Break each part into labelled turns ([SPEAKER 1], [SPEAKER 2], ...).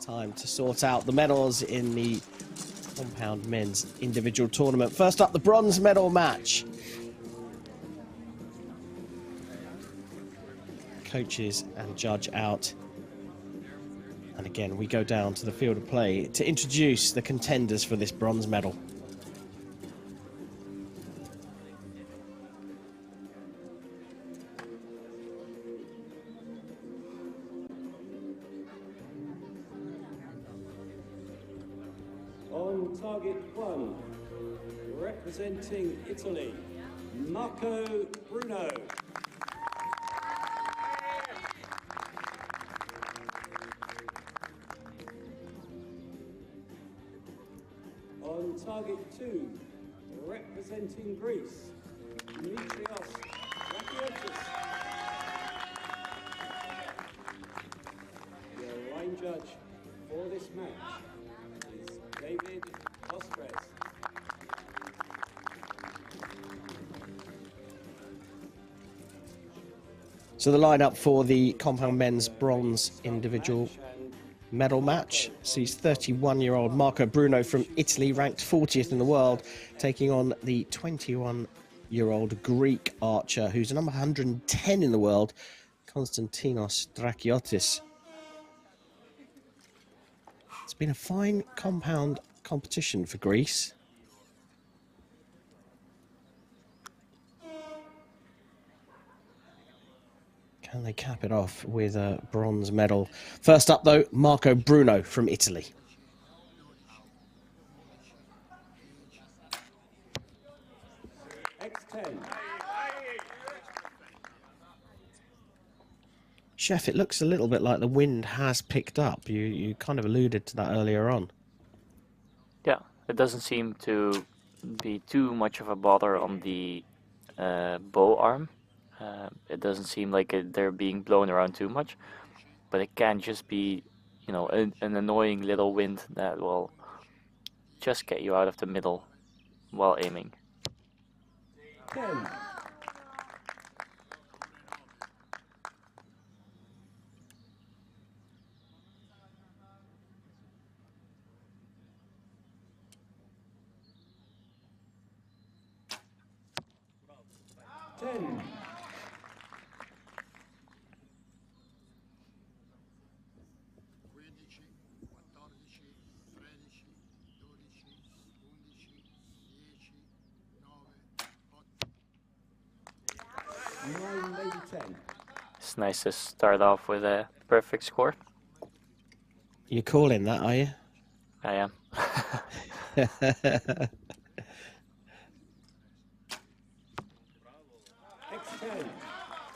[SPEAKER 1] Time to sort out the medals in the compound men's individual tournament. First up, the bronze medal match. Coaches and judge out. And again, we go down to the field of play to introduce the contenders for this bronze medal.
[SPEAKER 2] On target 1, representing Italy, Bruno. On target 2, representing Greece, Dimitrios. Drakiotis. The line judge for this match is David.
[SPEAKER 1] So the lineup for the compound men's bronze individual medal match sees 31-year-old Marco Bruno from Italy, ranked 40th in the world, taking on the 21-year-old Greek archer, who's number 110 in the world, Konstantinos Drakiotis. It's been a fine compound competition for Greece. Can they cap it off with a bronze medal? First up, though, Marco Bruno from Italy.
[SPEAKER 2] X10.
[SPEAKER 1] Chef, it looks a little bit like the wind has picked up. You kind of alluded to that earlier on.
[SPEAKER 3] Yeah, it doesn't seem to be too much of a bother on the bow arm. It doesn't seem like they're being blown around too much, but it can just be, you know, an annoying little wind that will just get you out of the middle while aiming.
[SPEAKER 2] 10.
[SPEAKER 3] It's nice to start off with a perfect score.
[SPEAKER 1] You're calling that, are you?
[SPEAKER 3] I am.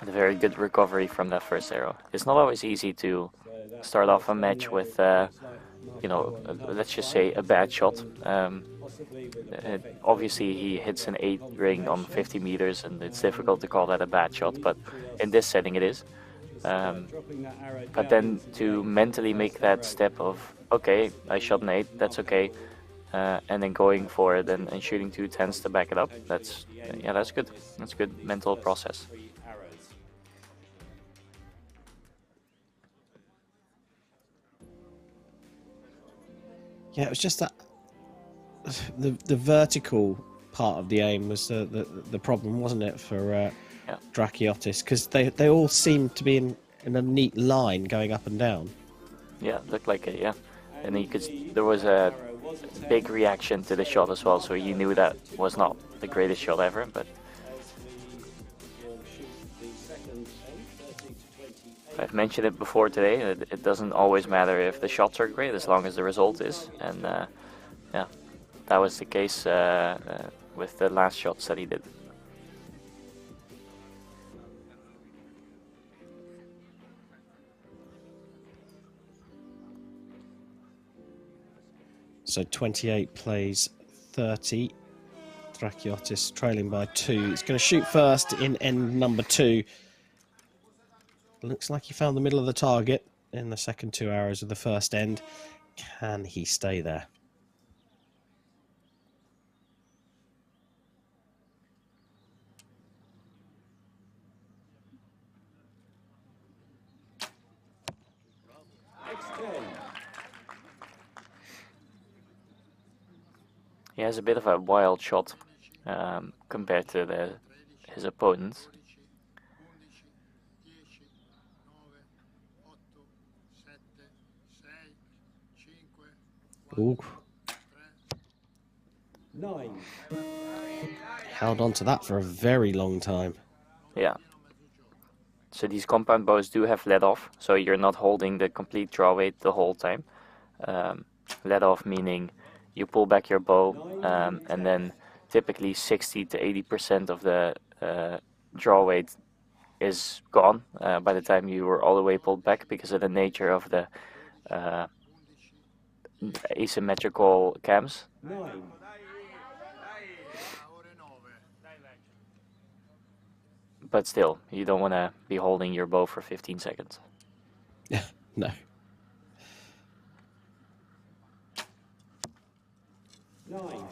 [SPEAKER 3] A very good recovery from that first arrow. It's not always easy to start off a match with, you know, let's just say a bad shot. Obviously, he hits an 8 ring on 50 meters, and it's difficult to call that a bad shot, but in this setting it is. But then to mentally make that step of, okay, I shot an 8, that's okay, and then going for it and shooting 2 10s to back it up, that's good. That's a good mental process.
[SPEAKER 1] Yeah, it was just that the vertical part of the aim was the problem, wasn't it, for Drakiotis? Because they all seemed to be in a neat line going up and down.
[SPEAKER 3] Yeah, looked like it, yeah. And there was a big reaction to the shot as well, so you knew that was not the greatest shot ever, but I've mentioned it before today, it doesn't always matter if the shots are great as long as the result is, and yeah, that was the case with the last shots that he did.
[SPEAKER 1] So 28 plays 30. Drakiotis trailing by 2. It's going to shoot first in end number 2. Looks like he found the middle of the target in the second 2 arrows of the first end. Can he stay there?
[SPEAKER 3] He has a bit of a wild shot compared to his opponents.
[SPEAKER 1] Ooh.
[SPEAKER 2] 9.
[SPEAKER 1] Held on to that for a very long time.
[SPEAKER 3] Yeah. So these compound bows do have let off, so you're not holding the complete draw weight the whole time. Let off meaning you pull back your bow, and then typically 60 to 80% of the draw weight is gone by the time you were all the way pulled back because of the nature of the asymmetrical cams.
[SPEAKER 2] 9.
[SPEAKER 3] But still, you don't want to be holding your bow for 15 seconds.
[SPEAKER 1] No.
[SPEAKER 2] 9.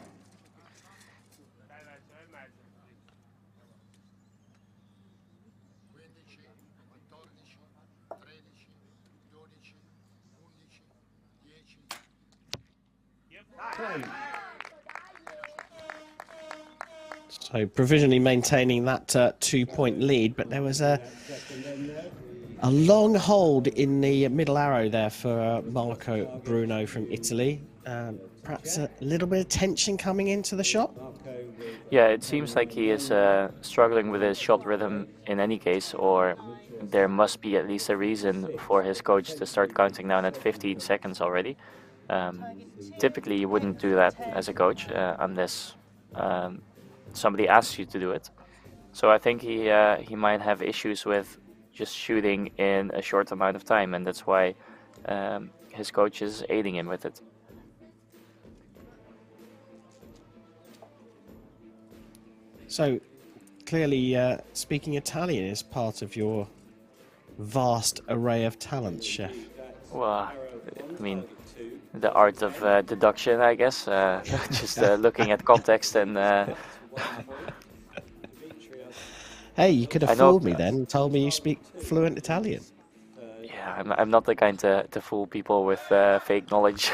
[SPEAKER 1] So provisionally maintaining that 2-point lead, but there was a long hold in the middle arrow there for Marco Bruno from Italy. Perhaps a little bit of tension coming into the shot.
[SPEAKER 3] Yeah, it seems like he is struggling with his shot rhythm in any case, or there must be at least a reason for his coach to start counting down at 15 seconds already. Typically, you wouldn't do that as a coach unless somebody asks you to do it. So I think he might have issues with just shooting in a short amount of time, and that's why his coach is aiding him with it.
[SPEAKER 1] So clearly speaking Italian is part of your vast array of talents, Chef.
[SPEAKER 3] Well, I mean, the art of deduction, I guess. Just looking at context and...
[SPEAKER 1] Hey, you could have fooled me then and told me you speak fluent Italian.
[SPEAKER 3] Yeah, I'm not the kind to fool people with fake knowledge.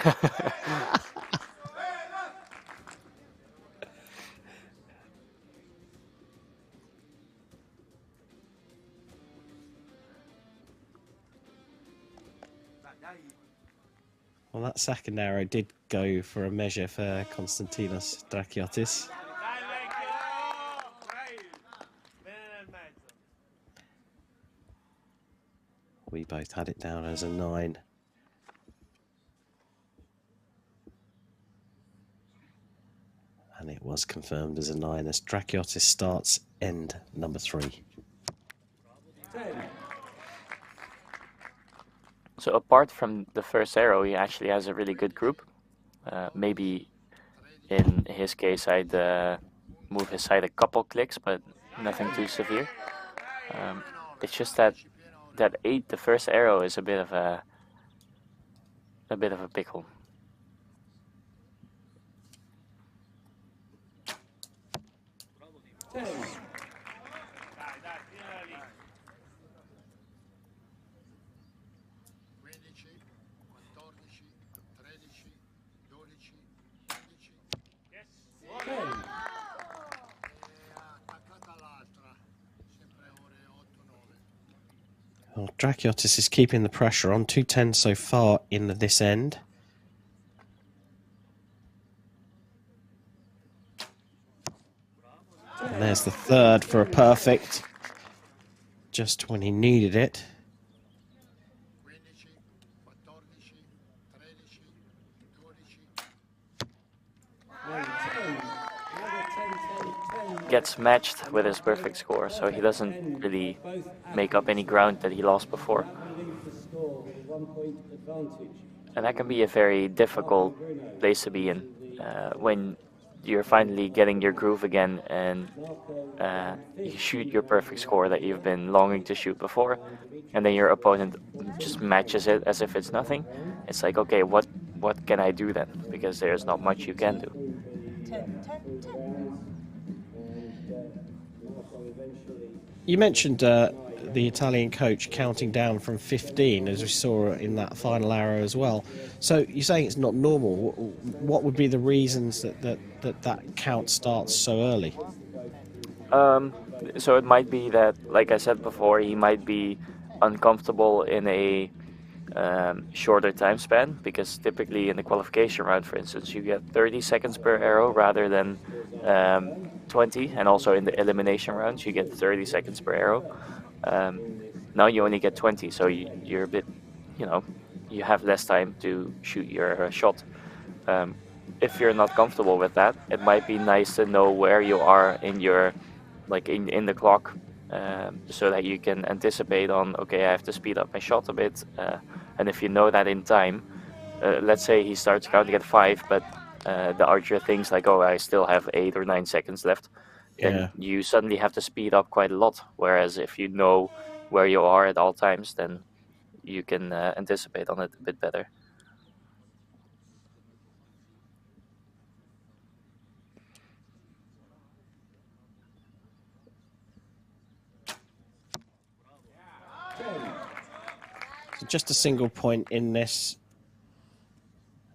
[SPEAKER 1] Well, that second arrow did go for a measure for Konstantinos Drakiotis. We both had it down as a 9. And it was confirmed as a 9 as Drakiotis starts end number 3.
[SPEAKER 2] 10.
[SPEAKER 3] So apart from the first arrow, he actually has a really good group. Maybe in his case, I'd move his side a couple clicks, but nothing too severe. It's just that 8, the first arrow, is a bit of a pickle.
[SPEAKER 1] Well, Drakiotis is keeping the pressure on. 2-10 so far in this end. And there's the third for a perfect. Just when he needed it.
[SPEAKER 3] Gets matched with his perfect score, so he doesn't really make up any ground that he lost before. And that can be a very difficult place to be in when you're finally getting your groove again and you shoot your perfect score that you've been longing to shoot before, and then your opponent just matches it as if it's nothing. It's like, okay, what can I do then? Because there's not much you can do.
[SPEAKER 4] 10, 10, 10.
[SPEAKER 1] You mentioned the Italian coach counting down from 15, as we saw in that final arrow as well. So you're saying it's not normal. What would be the reasons that count starts so early?
[SPEAKER 3] So it might be that, like I said before, he might be uncomfortable in a shorter time span, because typically in the qualification round, for instance, you get 30 seconds per arrow rather than 20, and also in the elimination rounds you get 30 seconds per arrow. Now you only get 20, so you're a bit, you have less time to shoot your shot. If you're not comfortable with that, it might be nice to know where you are in your, like in the clock, so that you can anticipate on, okay, I have to speed up my shot a bit, and if you know that in time, let's say he starts counting at 5, but the archer thinks like, oh, I still have 8 or 9 seconds left, then you suddenly have to speed up quite a lot. Whereas if you know where you are at all times, then you can anticipate on it a bit better.
[SPEAKER 1] So just a single point in this,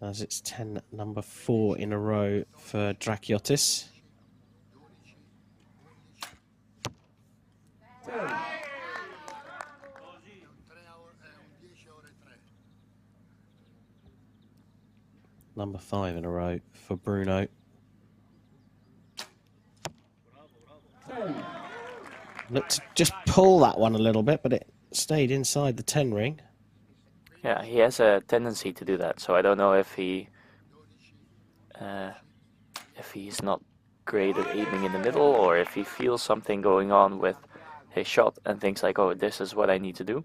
[SPEAKER 1] as it's 10 number 4 in a row for Drakiotis. Number 5 in a row for Bruno. Looked to just pull that one a little bit, but it stayed inside the 10 ring.
[SPEAKER 3] Yeah, he has a tendency to do that, so I don't know if he's not great at aiming in the middle, or if he feels something going on with his shot and thinks like, oh, this is what I need to do.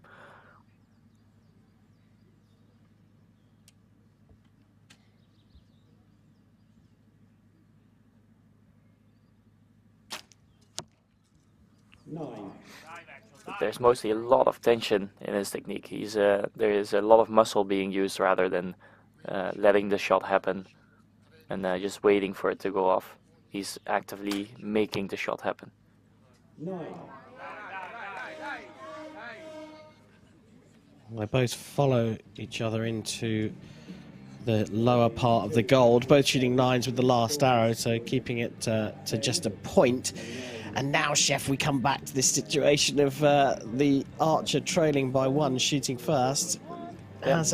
[SPEAKER 3] There's mostly a lot of tension in his technique. There is a lot of muscle being used rather than letting the shot happen and just waiting for it to go off. He's actively making the shot happen.
[SPEAKER 1] They both follow each other into the lower part of the gold, both shooting 9s with the last arrow, so keeping it to just a point. And now, Chef, we come back to this situation of the archer trailing by 1, shooting first. Has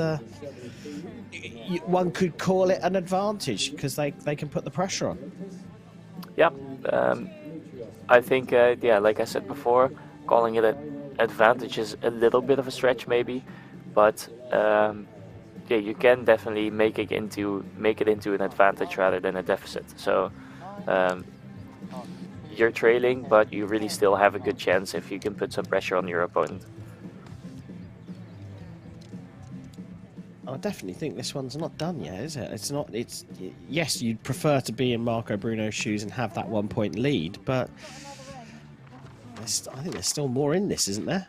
[SPEAKER 1] one could call it an advantage, because they can put the pressure on.
[SPEAKER 3] Yeah, I think, like I said before, calling it an advantage is a little bit of a stretch maybe, but you can definitely make it into an advantage rather than a deficit. So you're trailing, but you really still have a good chance if you can put some pressure on your opponent.
[SPEAKER 1] I definitely think this one's not done yet, is it? It's not. It's yes, you'd prefer to be in Marco Bruno's shoes and have that 1 point lead, but I think there's still more in this, isn't there?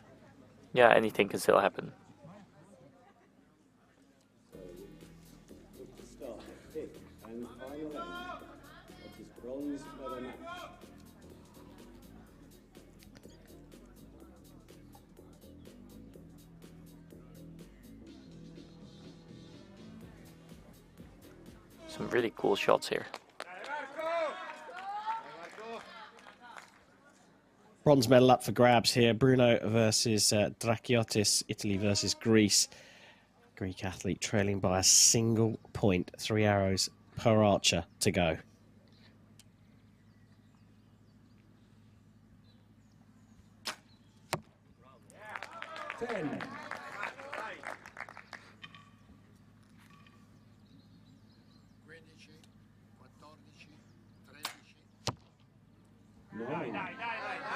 [SPEAKER 3] Yeah, anything can still happen. Some really cool shots here.
[SPEAKER 1] Bronze medal up for grabs here. Bruno versus Drakiotis, Italy versus Greece. Greek athlete trailing by a single point, 3 arrows per archer to go.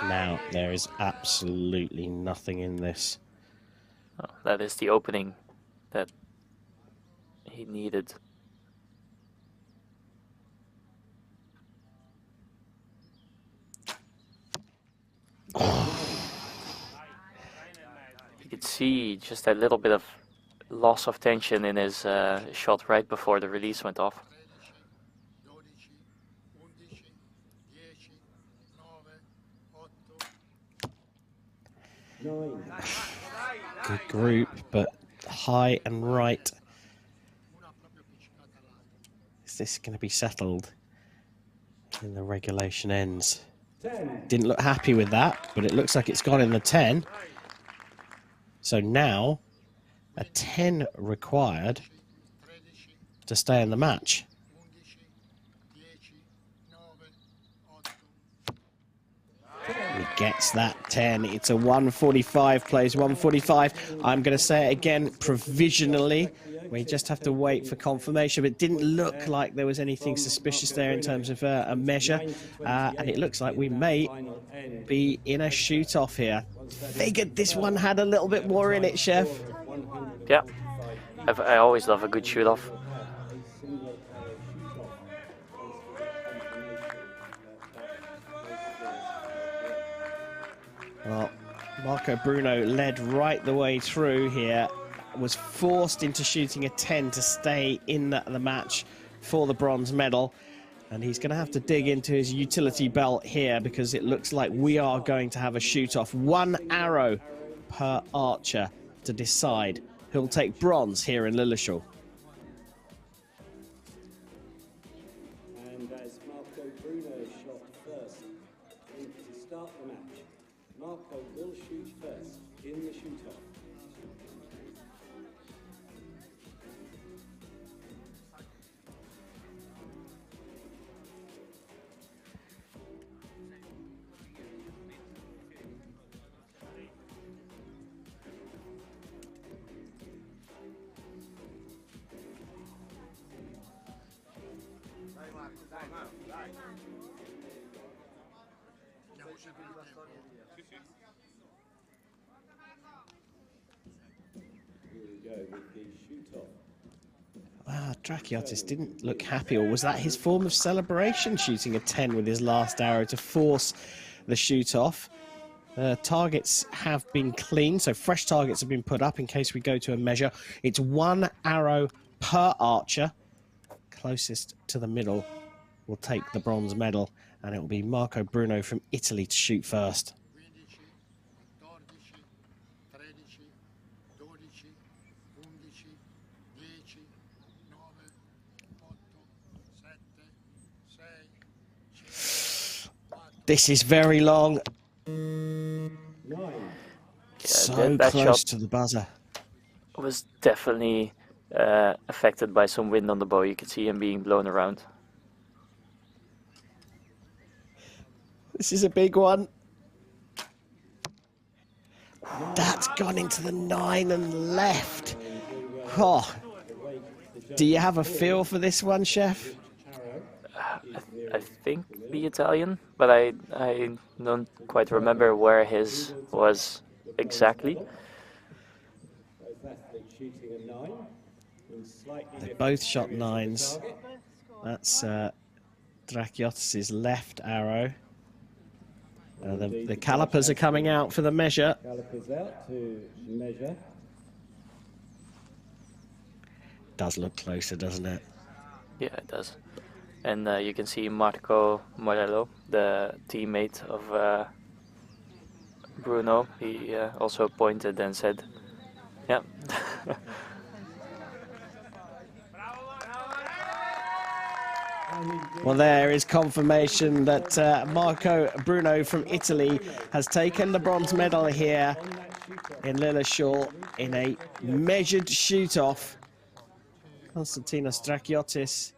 [SPEAKER 1] Now, there is absolutely nothing in this.
[SPEAKER 3] Oh, that is the opening that he needed. You could see just a little bit of loss of tension in his shot right before the release went off.
[SPEAKER 2] 9.
[SPEAKER 1] Good group, but high and right. Is this going to be settled in the regulation ends?
[SPEAKER 2] 10.
[SPEAKER 1] Didn't look happy with that, but it looks like it's gone in the 10. So now a 10 required to stay in the match. He gets that 10. It's a 145, plays 145. I'm going to say it again, provisionally. We just have to wait for confirmation. But it didn't look like there was anything suspicious there in terms of a measure. And it looks like we may be in a shoot-off here. Figured this one had a little bit more in it, Chef.
[SPEAKER 3] Yeah, I always love a good shoot-off.
[SPEAKER 1] Well, Marco Bruno led right the way through here, was forced into shooting a 10 to stay in the match for the bronze medal. And he's going to have to dig into his utility belt here because it looks like we are going to have a shoot-off. 1 arrow per archer to decide who'll take bronze here in Lilleshall.
[SPEAKER 2] And as Marco Bruno shot first to start the match, Marco will shoot first in the shoot-off.
[SPEAKER 1] Wow, Drakiotis didn't look happy, or was that his form of celebration, shooting a 10 with his last arrow to force the shoot-off? Targets have been cleaned, so fresh targets have been put up in case we go to a measure. It's 1 arrow per archer. Closest to the middle will take the bronze medal, and it will be Marco Bruno from Italy to shoot first. This is very long. So
[SPEAKER 3] that
[SPEAKER 1] close
[SPEAKER 3] shot
[SPEAKER 1] to the buzzer.
[SPEAKER 3] was definitely affected by some wind on the bow. You could see him being blown around.
[SPEAKER 1] This is a big one. That's gone into the 9 and left. Oh. Do you have a feel for this one, Chef?
[SPEAKER 3] I think the Italian, but I don't quite remember where his was exactly.
[SPEAKER 1] They both shot 9s. That's Drakiotis' left arrow. The calipers are coming out for the measure.
[SPEAKER 2] Calipers out to measure.
[SPEAKER 1] Does look closer, doesn't it?
[SPEAKER 3] Yeah, it does. And you can see Marco Morello, the teammate of Bruno. He also pointed and said, yeah.
[SPEAKER 1] Well, there is confirmation that Marco Bruno from Italy has taken the bronze medal here in Lilleshall in a measured shoot-off. Konstantinos Drakiotis